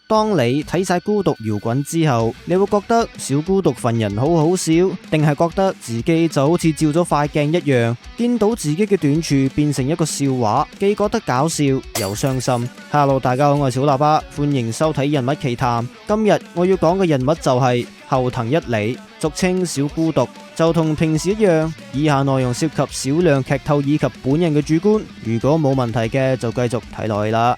當你睇晒孤獨搖滾之後，你會覺得小孤獨份人好好笑，定係覺得自己就好似照咗塊鏡一樣，見到自己嘅短處變成一個笑話，既覺得搞笑又傷心。Hello， 大家好，我係小喇叭，歡迎收睇人物奇談。今日我要講嘅人物就係後藤一里，俗稱小孤獨。就同平時一樣，以下內容涉及少量劇透以及本人嘅主觀，如果冇問題嘅就繼續睇落去啦。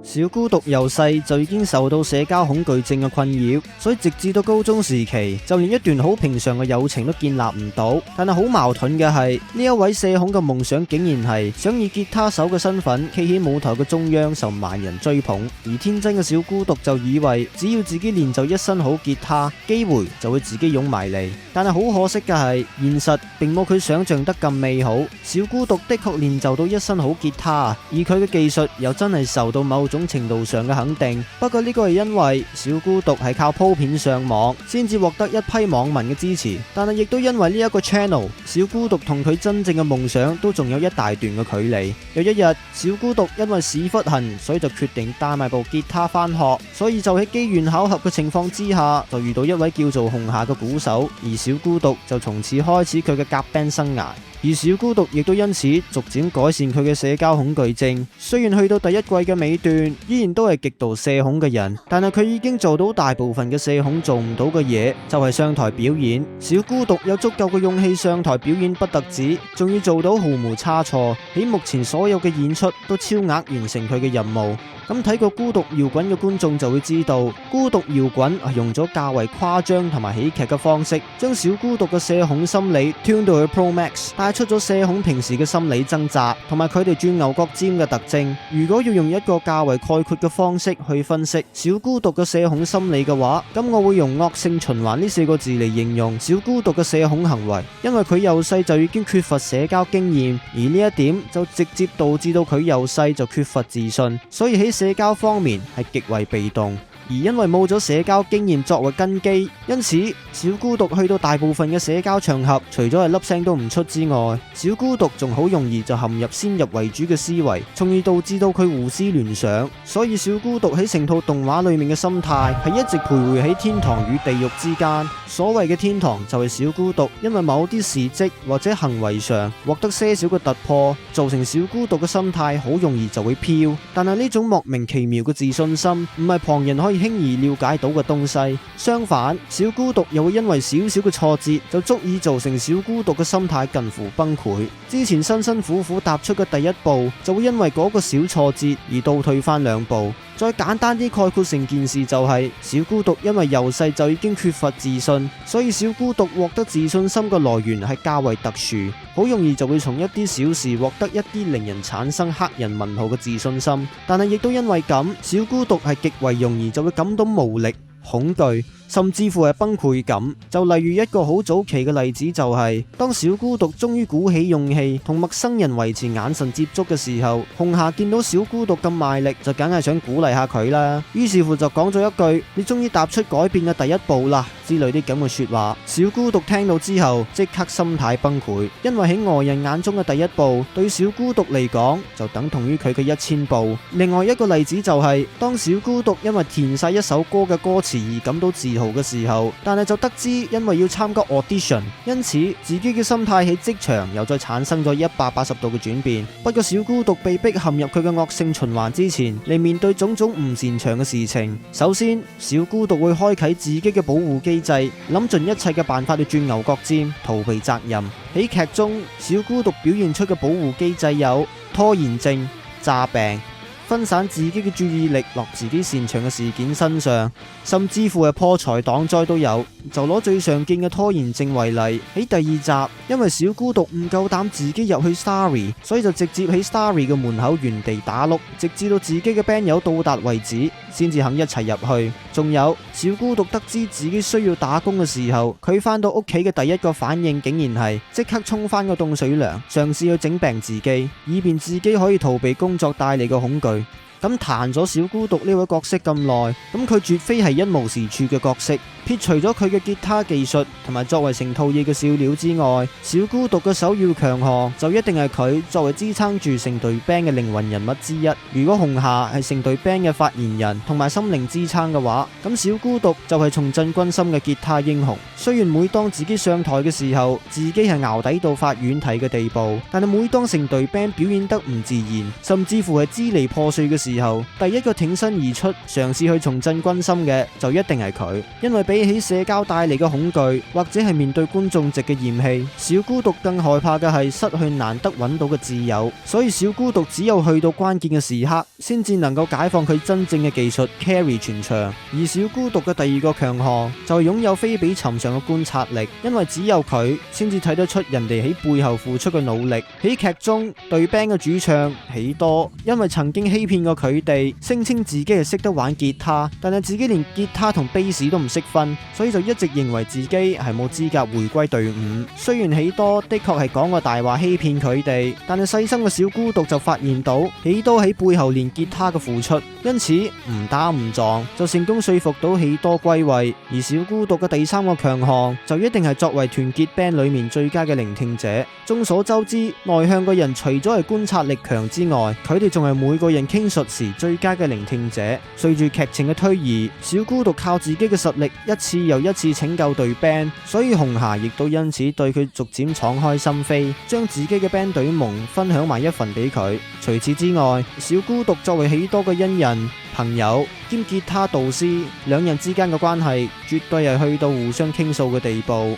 小孤獨由細就已經受到社交恐懼症嘅困擾，所以直至到高中時期，就連一段好平常嘅友情都建立唔到。但係好矛盾嘅係，呢一位社恐嘅夢想竟然係想以吉他手嘅身份企喺舞台嘅中央，受萬人追捧。而天真嘅小孤獨就以為只要自己練就一身好吉他，機會就會自己湧埋嚟。但係好可惜嘅係，現實並冇佢想象得咁美好。小孤獨的確練就到一身好吉他，而佢嘅技術又真係受到某種程度上嘅肯定。不過呢個係因為小孤獨係靠鋪片上網先至獲得一批網民嘅支持，但係亦都因為呢一個 channel， 小孤獨同佢真正嘅夢想都仲有一大段嘅距離。有一日，小孤獨因為屎忽痕，所以就決定帶埋部吉他返學，所以就喺機緣巧合嘅情況之下，就遇到一位叫做紅夏嘅鼓手，而小孤獨就從此開始佢嘅夾 band 生涯。而小孤獨亦都因此逐漸改善佢嘅社交恐懼症。雖然去到第一季嘅尾段，依然都係極度社恐嘅人，但係佢已經做到大部分嘅社恐做唔到嘅嘢，就係上台表演。小孤獨有足夠嘅勇氣上台表演不特止，仲要做到毫無差錯，喺目前所有嘅演出都超額完成佢嘅任務。咁睇過孤獨搖滾嘅觀眾就會知道，孤獨搖滾係用咗較為誇張同埋喜劇嘅方式，將小孤獨嘅社恐心理 tune 到去 Pro Max， 帶出咗社恐平時嘅心理掙扎，同埋佢哋轉牛角尖嘅特徵。如果要用一個較為概括嘅方式去分析小孤獨嘅社恐心理嘅話，咁我會用惡性循環呢4個字嚟形容小孤獨嘅社恐行為。因為佢由細就已經缺乏社交經驗，而呢一點就直接導致到佢由細就缺乏自信，所以喺社交方面係極為被動。而因為冇咗社交經驗作為根基，因此小孤獨去到大部分嘅社交場合，除咗係粒聲都唔出之外，小孤獨仲好容易就陷入先入為主嘅思維，從而導致到佢胡思亂想。所以小孤獨喺成套動畫裏面嘅心態係一直徘徊喺天堂與地獄之間。所謂嘅天堂就係小孤獨因為某啲事蹟或者行為上獲得些少嘅突破，造成小孤獨嘅心態好容易就會飄。但係呢種莫名其妙嘅自信心唔係旁人可以輕易了解到嘅東西，相反，小孤獨又會因為少少嘅挫折就足以造成小孤獨嘅心態近乎崩潰。之前辛辛苦苦踏出嘅第一步，就會因為嗰個小挫折而倒退翻2步。再簡單啲概括成件事就係，小孤獨因為由細就已經缺乏自信，所以小孤獨獲得自信心嘅來源係較為特殊，好容易就會從一啲小事獲得一啲令人產生黑人問號嘅自信心。但係亦都因為咁，小孤獨係極為容易就會感到無力、恐懼，甚至乎係崩潰感。就例如一個好早期嘅例子就係，當小孤獨終於鼓起勇氣同陌生人維持眼神接觸嘅時候，紅夏見到小孤獨咁賣力，就梗係想鼓勵下佢啦。於是乎就講咗一句：你終於踏出改變嘅第一步啦，之類啲咁嘅說話。小孤獨聽到之後即刻心態崩潰，因為喺外人眼中嘅第一步，對小孤獨嚟講就等同於佢嘅1000步。另外一個例子就係，當小孤獨因為填晒一首歌嘅歌詞而感到自豪嘅時候，但係就得知因為要參加 audition， 因此自己嘅心態喺職場又再產生咗180度嘅轉變。不過小孤獨被逼陷入佢嘅惡性循環之前，嚟面對種種唔擅長嘅事情。首先，小孤獨會開啟自己嘅保護機制，諗盡一切嘅辦法去轉牛角尖，逃避責任。喺劇中，小孤獨表現出嘅保護機制有拖延症、詐病、分散自己嘅注意力落自己擅長嘅事件身上，甚至乎係破財擋災都有。就攞最常見嘅拖延症為例，喺第2集，因為小孤獨唔夠膽自己入去 Starry， 所以就直接喺 Starry 嘅門口原地打碌，直至到自己嘅 band 友到達為止，先至肯一齊入去。仲有小孤獨得知自己需要打工嘅時候，佢返到屋企嘅第一個反應竟然係即刻沖返個凍水涼，嘗試去整病自己，以便自己可以逃避工作帶嚟嘅恐懼。咁彈咗小孤獨呢位角色咁耐，咁佢絕非係一無是處嘅角色。撇除咗佢嘅吉他技術同埋作為成套嘢嘅笑料之外，小孤獨嘅首要強項就一定係佢作為支撐住成隊 band 嘅靈魂人物之一。如果紅霞係成隊 band 嘅發言人同埋心靈支撐嘅話，咁小孤獨就係重振軍心嘅吉他英雄。雖然每當自己上台嘅時候，自己係淆底到發軟體嘅地步，但係每當成隊 band 表現得唔自然，甚至乎係支離破碎嘅時候，第一個挺身而出嘗試去重振軍心嘅就一定係佢。因為比起社交帶嚟嘅恐懼，或者係面對觀眾席嘅嫌棄，小孤獨更害怕嘅係失去難得揾到嘅摯友。所以小孤獨只有去到關鍵嘅時刻，先至能夠解放佢真正嘅技術 carry 全場。而小孤獨嘅第二個強項就係擁有非比尋常嘅觀察力，因為只有佢先至睇得出人哋喺背後付出嘅努力。喺劇中，隊 band 嘅主唱喜多因為曾經欺騙過佢哋，聲稱自己係識得玩吉他，但係自己連吉他同 bass 都唔識分，所以就一直認為自己係冇資格回歸隊伍。雖然喜多的確係講過大話欺騙佢哋，但係細心嘅小孤獨就發現到喜多喺背後練吉他嘅付出，因此唔打唔撞就成功說服到喜多歸位。而小孤獨嘅第三個強項就一定係作為團結 band 裏面最佳嘅聆聽者。眾所周知，內向嘅人除咗係觀察力強之外，佢哋仲係每個人傾述時最佳嘅聆聽者。隨住劇情嘅推移，小孤獨靠自己嘅實力一次又一次拯救隊 band， 所以紅霞亦都因此對佢逐漸敞開心扉，將自己嘅 band 隊夢分享埋一份俾佢。除此之外，小孤獨作為喜多嘅恩人、朋友兼吉他導師，兩人之間嘅關係絕對係去到互相傾訴嘅地步。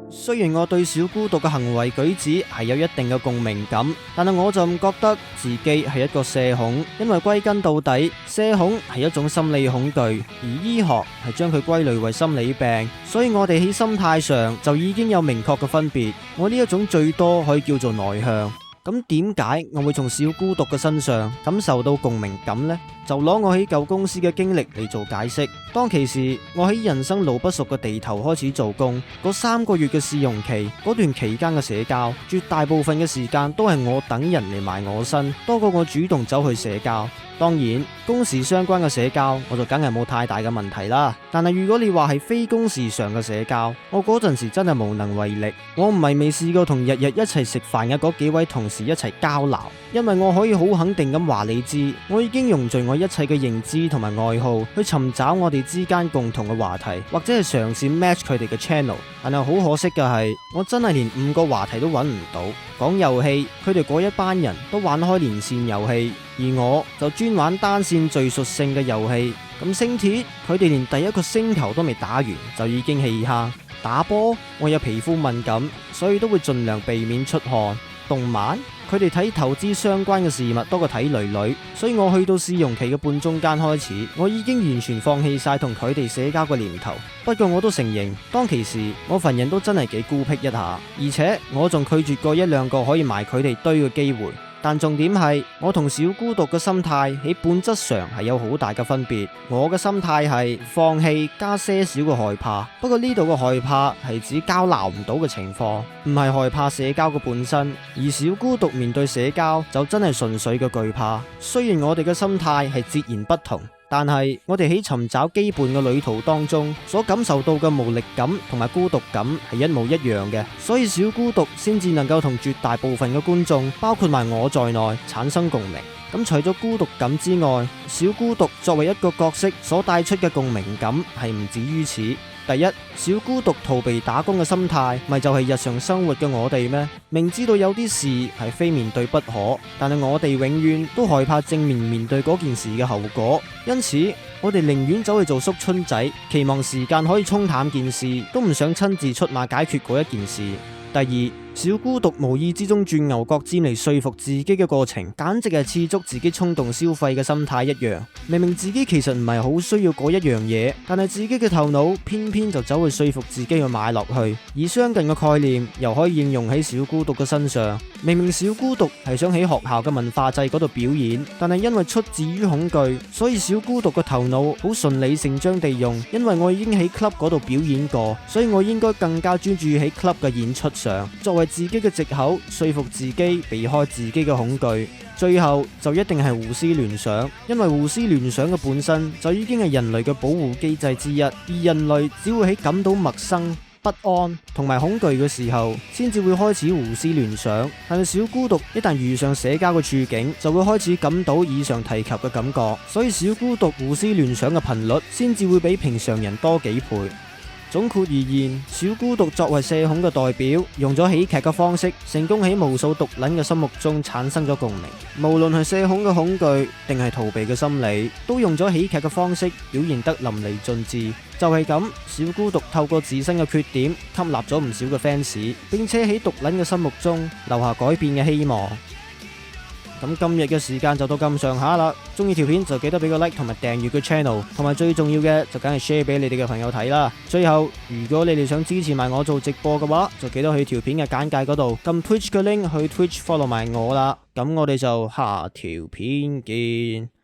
雖然我對小孤獨嘅行為舉止係有一定嘅共鳴感，但係我就唔覺得自己係一個社恐，因為歸根到底，社恐係一種心理恐懼，而醫學係將佢歸類為心理病，所以我哋喺心態上就已經有明確嘅分別。我呢一種最多可以叫做內向。咁點解我會從小孤獨嘅身上感受到共鳴感呢？就攞我喺舊公司嘅經歷嚟做解釋。當其時，我喺人生路不熟嘅地頭開始做工，嗰3個月嘅試用期，嗰段期間嘅社交，絕大部分嘅時間都係我等人嚟埋我身，多過我主動走去社交。當然，工時相關嘅社交，我就梗係冇太大嘅問題啦。但係如果你話係非工時上嘅社交，我嗰陣時真係無能為力。我唔係未試過同日日一齊食飯嘅嗰幾位同事一齊交流，因為我可以好肯定咁話你知，我已經用盡我一切嘅認知同埋愛好去尋找我哋之間共同嘅話題，或者係嘗試 match 佢哋嘅 channel。但係好可惜嘅係，我真係連5個話題都揾唔到。講遊戲，佢哋嗰一班人都玩開連線遊戲，而我就專玩單線敘述性嘅遊戲。咁星鐵，佢哋連第一個星球都未打完就已經氣蝦。打波，我有皮膚敏感，所以都會盡量避免出汗。動漫，佢哋睇投資相關嘅事物多過睇女女，所以我去到試用期嘅半中間開始，我已經完全放棄晒同佢哋社交嘅念頭。不過我都承認，當其時我份人都真係幾孤僻一下，而且我仲拒絕過1-2個可以埋佢哋堆嘅機會。但重點係，我同小孤獨嘅心態喺本質上係有好大嘅分別。我嘅心態係放棄加些少嘅害怕，不過呢度嘅害怕係指交流唔到嘅情況，唔係害怕社交嘅本身。而小孤獨面對社交就真係純粹嘅懼怕。雖然我哋嘅心態係截然不同，但係我哋喺尋找羈絆嘅旅途當中所感受到嘅無力感同埋孤獨感係一模一樣嘅，所以小孤獨先至能夠同絕大部分嘅觀眾，包括埋我在內產生共鳴。咁除咗孤獨感之外，小孤獨作為一個角色所帶出嘅共鳴感係唔止於此。第一，小孤獨逃避打工嘅心態，咪就係日常生活嘅我哋咩？明知道有啲事係非面對不可，但係我哋永遠都害怕正面面對嗰件事嘅後果，因此我哋寧願走去做縮春仔，期望時間可以沖淡件事，都唔想親自出馬解決嗰一件事。第二，小孤獨無意之中轉牛角尖嚟說服自己嘅過程，簡直係似足自己衝動消費嘅心態一樣。明明自己其實唔係好需要嗰一樣嘢，但係自己嘅頭腦偏偏就走去說服自己去買落去。而相近嘅概念又可以應用喺小孤獨嘅身上。明明小孤獨係想喺學校嘅文化祭嗰度表演，但係因為出自於恐懼，所以小孤獨嘅頭腦好順理成章地用，因為我已經喺 club 嗰度表演過，所以我應該更加專注喺 club 嘅演出上。作為自己嘅藉口，說服自己避開自己嘅恐懼，最後就一定係胡思亂想，因為胡思亂想嘅本身就已經係人類嘅保護機制之一，而人類只會喺感到陌生、不安同埋恐懼嘅時候，先至會開始胡思亂想。但係小孤獨一旦遇上社交嘅處境，就會開始感到以上提及嘅感覺，所以小孤獨胡思亂想嘅頻率先至會比平常人多幾倍。總括而言，小孤獨作為社恐嘅代表，用咗喜劇嘅方式，成功喺無數毒撚嘅心目中產生咗共鳴。無論係社恐嘅恐懼，定係逃避嘅心理，都用咗喜劇嘅方式表現得淋漓盡致。就係咁，小孤獨透過自身嘅缺點，吸納咗唔少嘅 fans，並且喺毒撚嘅心目中留下改變嘅希望。咁今日嘅時間就到咁上下啦，中意條片就記得俾個 like 同埋訂閱個 channel， 同埋最重要嘅就梗係 share 俾你哋嘅朋友睇啦。最後，如果你哋想支持埋我做直播嘅話，就記得去條片嘅簡介嗰度撳 Twitch 嘅 link 去 Twitch follow 埋我啦。咁我哋就下條片見。